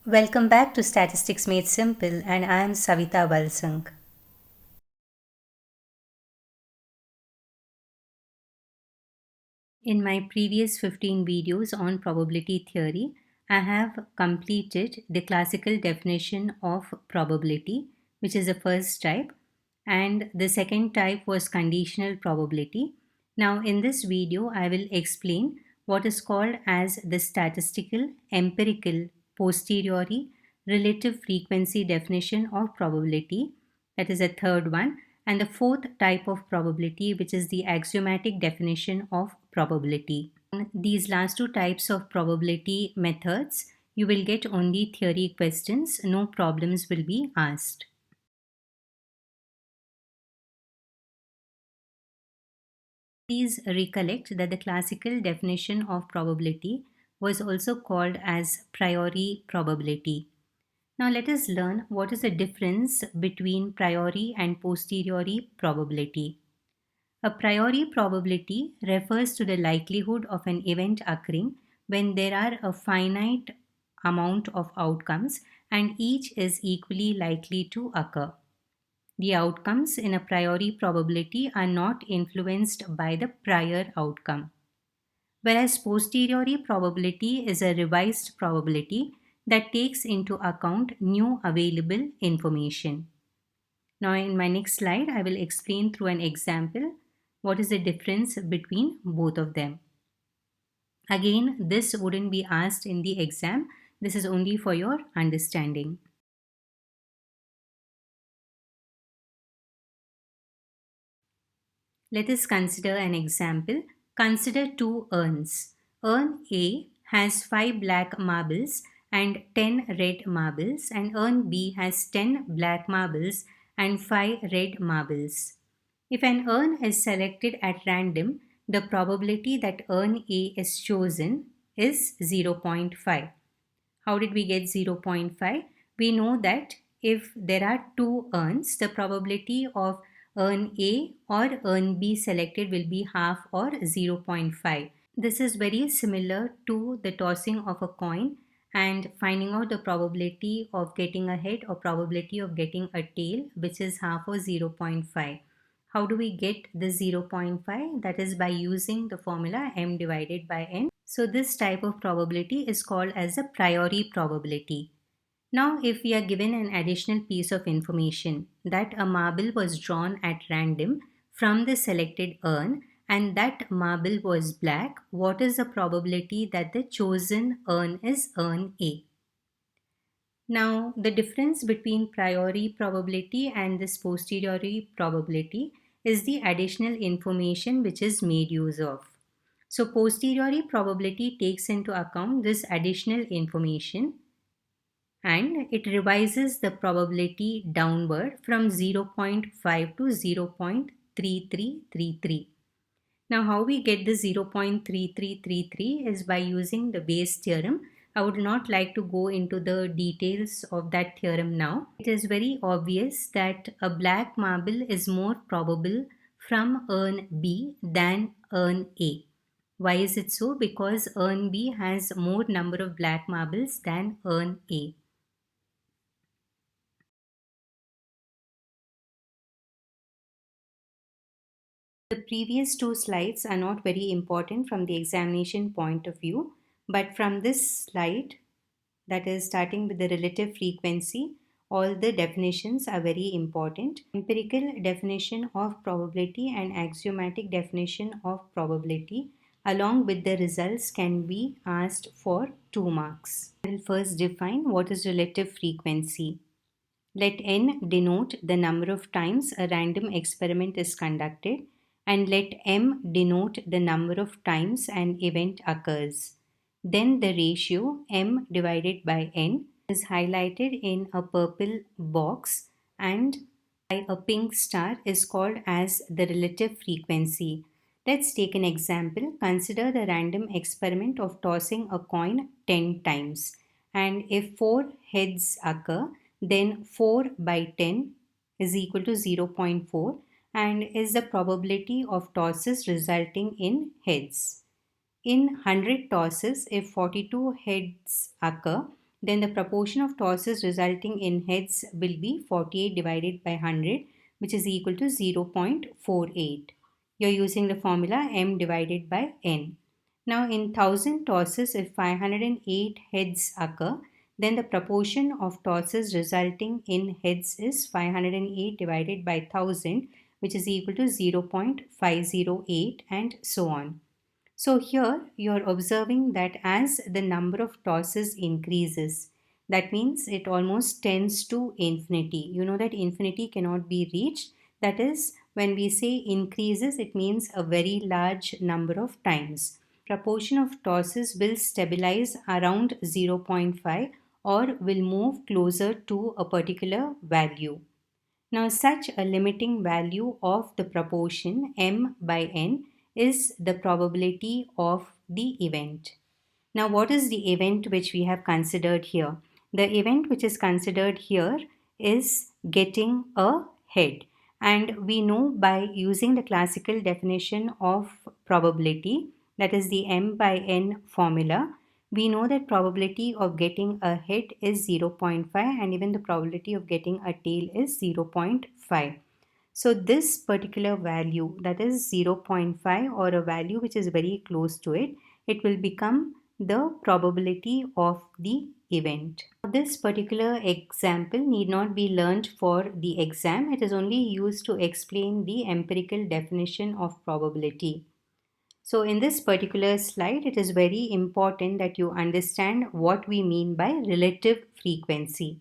Welcome back to Statistics Made Simple, and I am Savita Balsang. In my previous 15 videos on probability theory, I have completed the classical definition of probability, which is the first type, and the second type was conditional probability. Now, in this video, I will explain what is called as the statistical, empirical, posteriori, relative frequency definition of probability. That is a third one. And the fourth type of probability, which is the axiomatic definition of probability. These last two types of probability methods, you will get only theory questions, no problems will be asked. Please recollect that the classical definition of probability was also called as priori probability. Now let us learn what is the difference between priori and posteriori probability. A priori probability refers to the likelihood of an event occurring when there are a finite amount of outcomes and each is equally likely to occur. The outcomes in a priori probability are not influenced by the prior outcome. Whereas posteriori probability is a revised probability that takes into account new available information. Now in my next slide, I will explain through an example what is the difference between both of them. Again, this wouldn't be asked in the exam. This is only for your understanding. Let us consider an example. Consider two urns. Urn A has 5 black marbles and 10 red marbles, and urn B has 10 black marbles and 5 red marbles. If an urn is selected at random, the probability that urn A is chosen is 0.5. How did we get 0.5? We know that if there are two urns, the probability of urn A or urn B selected will be half or 0.5. This is very similar to the tossing of a coin and finding out the probability of getting a head or probability of getting a tail, which is half or 0.5. How do we get the 0.5? That is by using the formula m divided by n. So this type of probability is called as a priori probability. Now, if we are given an additional piece of information that a marble was drawn at random from the selected urn and that marble was black, what is the probability that the chosen urn is urn A? Now, the difference between priori probability and this posteriori probability is the additional information which is made use of. So, posteriori probability takes into account this additional information and it revises the probability downward from 0.5 to 0.3333. Now, how we get the 0.3333 is by using the Bayes theorem. I would not like to go into the details of that theorem now. It is very obvious that a black marble is more probable from urn B than urn A. Why is it so? Because urn B has more number of black marbles than urn A. The previous two slides are not very important from the examination point of view, but from this slide, that is starting with the relative frequency, all the definitions are very important. Empirical definition of probability and axiomatic definition of probability along with the results can be asked for 2 marks. I will first define what is relative frequency. Let n denote the number of times a random experiment is conducted and let m denote the number of times an event occurs. Then the ratio m divided by n is highlighted in a purple box and by a pink star is called as the relative frequency. Let's take an example. Consider the random experiment of tossing a coin 10 times. And if 4 heads occur, then 4 by 10 is equal to 0.4 and is the probability of tosses resulting in heads. In 100 tosses, if 42 heads occur, then the proportion of tosses resulting in heads will be 48 divided by 100, which is equal to 0.48. You're using the formula m divided by n. Now in 1000 tosses, if 508 heads occur, then the proportion of tosses resulting in heads is 508 divided by 1000, which is equal to 0.508, and so on. So here you're observing that as the number of tosses increases, that means it almost tends to infinity. You know that infinity cannot be reached. That is, when we say increases, it means a very large number of times. Proportion of tosses will stabilize around 0.5 or will move closer to a particular value. Now, such a limiting value of the proportion m by n is the probability of the event. Now, what is the event which we have considered here? The event which is considered here is getting a head. And we know by using the classical definition of probability, that is the m by n formula, we know that probability of getting a head is 0.5 and even the probability of getting a tail is 0.5. So this particular value, that is 0.5, or a value which is very close to it, it will become the probability of the event. This particular example need not be learnt for the exam. It is only used to explain the empirical definition of probability. So in this particular slide, it is very important that you understand what we mean by relative frequency.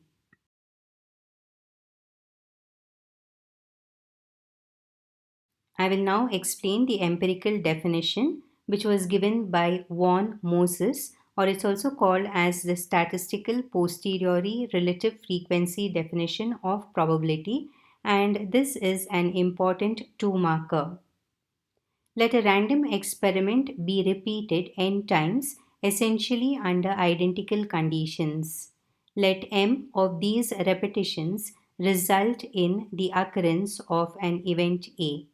I will now explain the empirical definition which was given by von Moses, or it's also called as the statistical posteriori relative frequency definition of probability, and this is an important two marker. Let a random experiment be repeated n times, essentially under identical conditions. Let m of these repetitions result in the occurrence of an event A.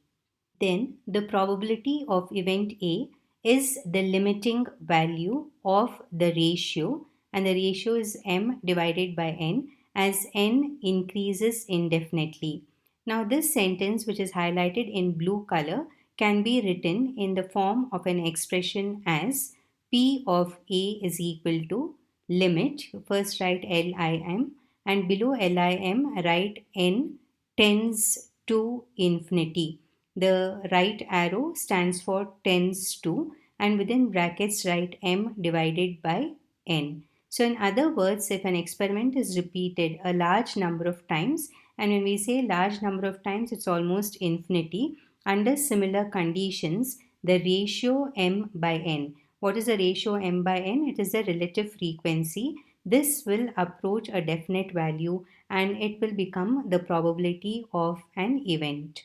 Then the probability of event A is the limiting value of the ratio, and the ratio is m divided by n as n increases indefinitely. Now this sentence, which is highlighted in blue color, can be written in the form of an expression as P of A is equal to limit, first write LIM, and below LIM write n tends to infinity. The right arrow stands for tends to, and within brackets write m divided by n. So in other words, if an experiment is repeated a large number of times, and when we say large number of times, it's almost infinity, under similar conditions, the ratio m by n. What is the ratio m by n? It is the relative frequency. This will approach a definite value and it will become the probability of an event.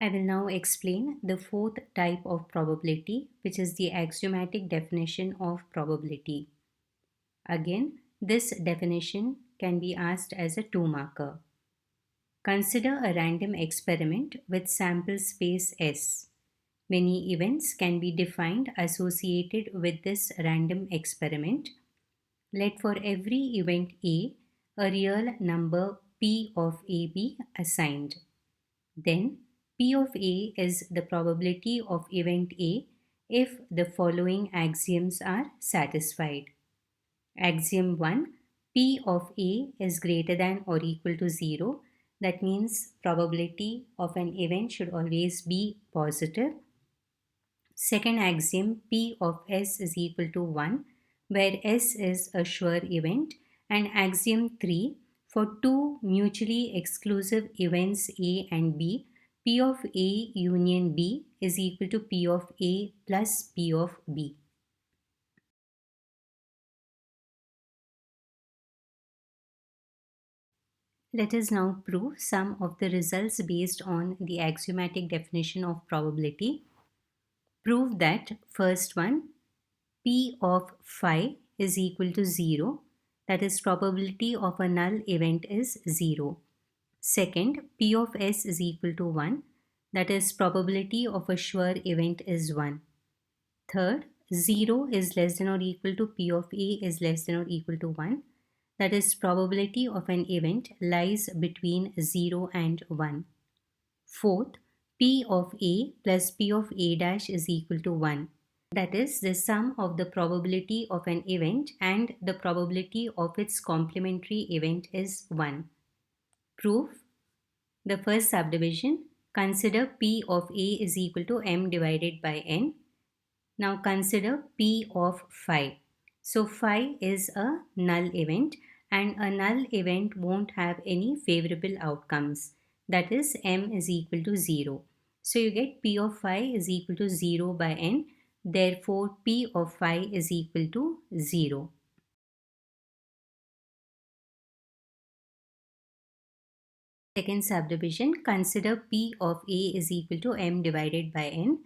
I will now explain the fourth type of probability, which is the axiomatic definition of probability. Again, this definition can be asked as a two marker. Consider a random experiment with sample space S. Many events can be defined associated with this random experiment. Let for every event a real number P of A be assigned. Then P of A is the probability of event A if the following axioms are satisfied. Axiom 1, P of A is greater than or equal to 0. That means probability of an event should always be positive. Second axiom, P of S is equal to 1, where S is a sure event. And axiom 3, for two mutually exclusive events A and B, P of A union B is equal to P of A plus P of B. Let us now prove some of the results based on the axiomatic definition of probability. Prove that first one, P of phi is equal to 0, that is probability of a null event is 0. Second, P of S is equal to 1, that is probability of a sure event is 1. Third, 0 is less than or equal to P of A is less than or equal to 1. That is, probability of an event lies between 0 and 1. Fourth, P of A plus P of A dash is equal to 1. That is, the sum of the probability of an event and the probability of its complementary event is 1. Proof. The first subdivision, consider P of A is equal to M divided by N. Now consider P of phi. So phi is a null event, and a null event won't have any favorable outcomes. That is, M is equal to 0. So you get P of phi is equal to 0 by N. Therefore, P of phi is equal to 0. Second subdivision, consider P of A is equal to M divided by N.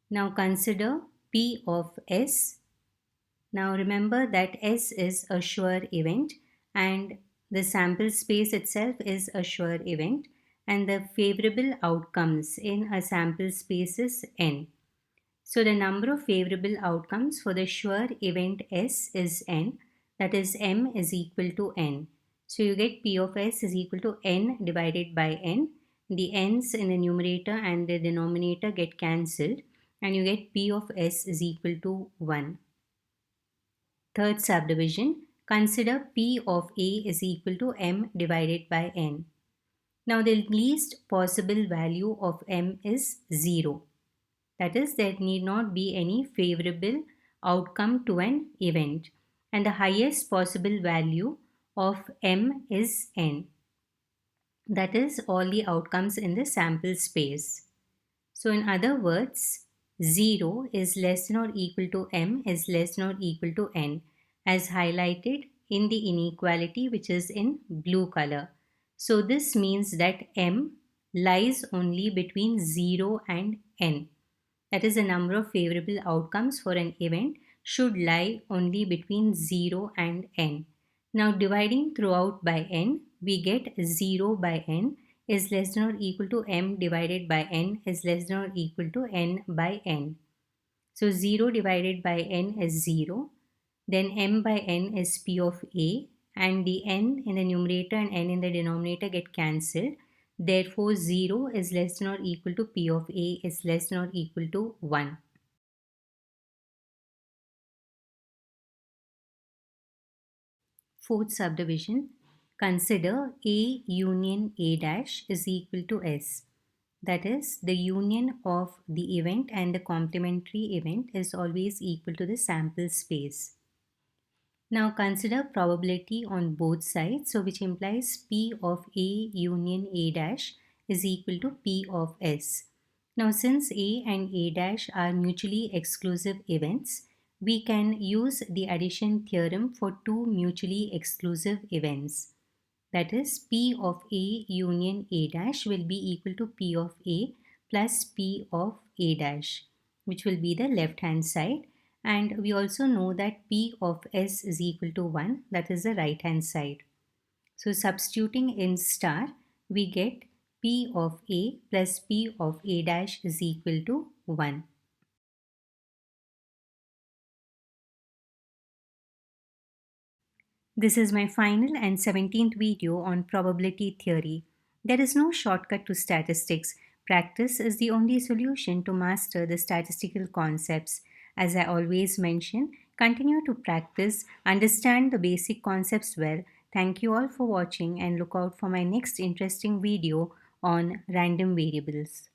Now consider P of S. Now remember that S is a sure event and the sample space itself is a sure event, and the favorable outcomes in a sample space is N. So the number of favorable outcomes for the sure event S is N, that is M is equal to N. So you get P of S is equal to N divided by N. The N's in the numerator and the denominator get cancelled and you get P of S is equal to 1. Third subdivision, consider P of A is equal to M divided by N. Now the least possible value of M is 0. That is, there need not be any favorable outcome to an event. And the highest possible value of M is N. That is, all the outcomes in the sample space. So in other words, 0 is less than or equal to M is less than or equal to N, as highlighted in the inequality which is in blue color. So this means that M lies only between 0 and N. That is, the number of favorable outcomes for an event should lie only between 0 and N. Now dividing throughout by N, we get 0 by N is less than or equal to M divided by N is less than or equal to N by N. So 0 divided by N is 0. Then M by N is P of A, and the N in the numerator and N in the denominator get cancelled. Therefore, 0 is less than or equal to P of A is less than or equal to 1. Fourth subdivision, consider A union A dash is equal to S. That is, the union of the event and the complementary event is always equal to the sample space. Now consider probability on both sides, so which implies P of A union A dash is equal to P of S. Now since A and A dash are mutually exclusive events, we can use the addition theorem for two mutually exclusive events. That is, P of A union A dash will be equal to P of A plus P of A dash, which will be the left hand side. And we also know that P of S is equal to 1, that is the right hand side. So substituting in star, we get P of A plus P of A dash is equal to 1. This is my final and 17th video on probability theory. There is no shortcut to statistics. Practice is the only solution to master the statistical concepts. As I always mention, continue to practice, understand the basic concepts well. Thank you all for watching and look out for my next interesting video on random variables.